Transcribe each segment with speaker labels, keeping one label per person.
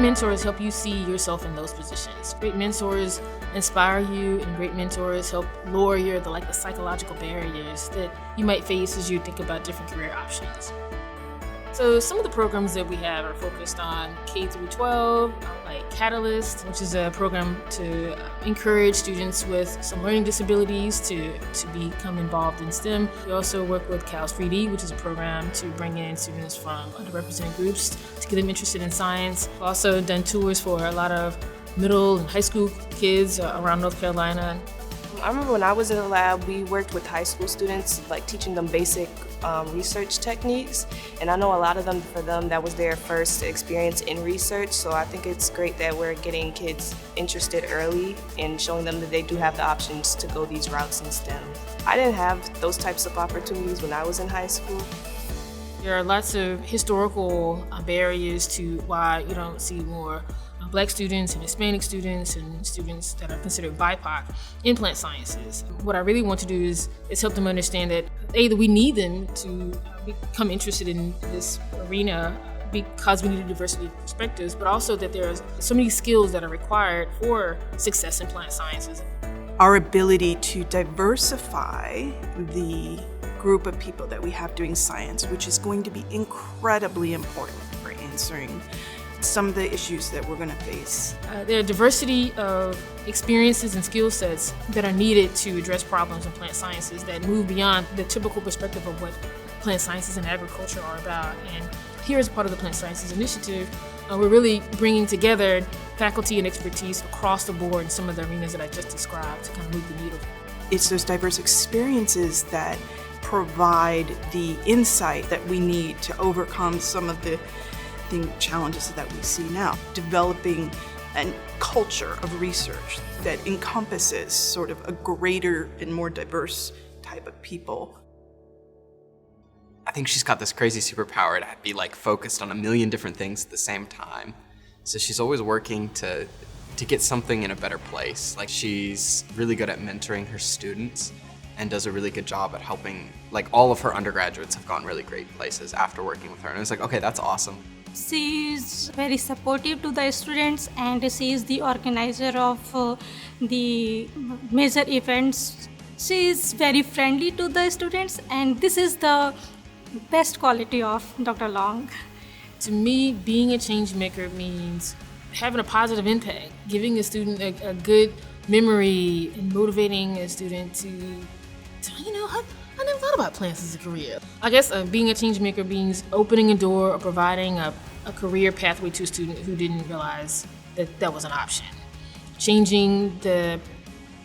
Speaker 1: mentors help you see yourself in those positions. Great mentors inspire you, and great mentors help lower the psychological barriers that you might face as you think about different career options. So some of the programs that we have are focused on K through 12, like Catalyst, which is a program to encourage students with some learning disabilities to become involved in STEM. We also work with CAL's 3D, which is a program to bring in students from underrepresented groups to get them interested in science. We've also done tours for a lot of middle and high school kids around North Carolina.
Speaker 2: I remember when I was in the lab, we worked with high school students, like teaching them basic research techniques. And I know a lot of them, for them, that was their first experience in research. So I think it's great that we're getting kids interested early and showing them that they do have the options to go these routes in STEM. I didn't have those types of opportunities when I was in high school.
Speaker 1: There are lots of historical barriers to why you don't see more Black students and Hispanic students and students that are considered BIPOC in plant sciences. What I really want to do is help them understand that that we need them to become interested in this arena because we need a diversity of perspectives, but also that there are so many skills that are required for success in plant sciences.
Speaker 3: Our ability to diversify the group of people that we have doing science, which is going to be incredibly important for answering some of the issues that we're going to face.
Speaker 1: There are diversity of experiences and skill sets that are needed to address problems in plant sciences that move beyond the typical perspective of what plant sciences and agriculture are about. And here, as part of the Plant Sciences Initiative, we're really bringing together faculty and expertise across the board in some of the arenas that I just described to kind of move the needle.
Speaker 3: It's those diverse experiences that provide the insight that we need to overcome some of the challenges that we see now. Developing a culture of research that encompasses sort of a greater and more diverse type of people.
Speaker 4: I think she's got this crazy superpower to be focused on a million different things at the same time. So she's always working to get something in a better place. She's really good at mentoring her students and does a really good job at helping, all of her undergraduates have gone really great places after working with her. And it's okay, that's awesome.
Speaker 5: She is very supportive to the students, and she is the organizer of the major events. She is very friendly to the students, and this is the best quality of Dr. Long.
Speaker 1: To me, being a change maker means having a positive impact, giving a student a good memory and motivating a student to I never thought about plants as a career. I guess being a change maker means opening a door or providing a career pathway to a student who didn't realize that was an option. Changing the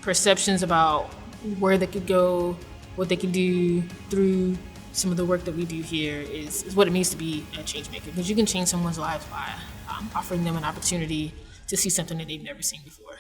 Speaker 1: perceptions about where they could go, what they could do through some of the work that we do here is what it means to be a change maker, because you can change someone's life by offering them an opportunity to see something that they've never seen before.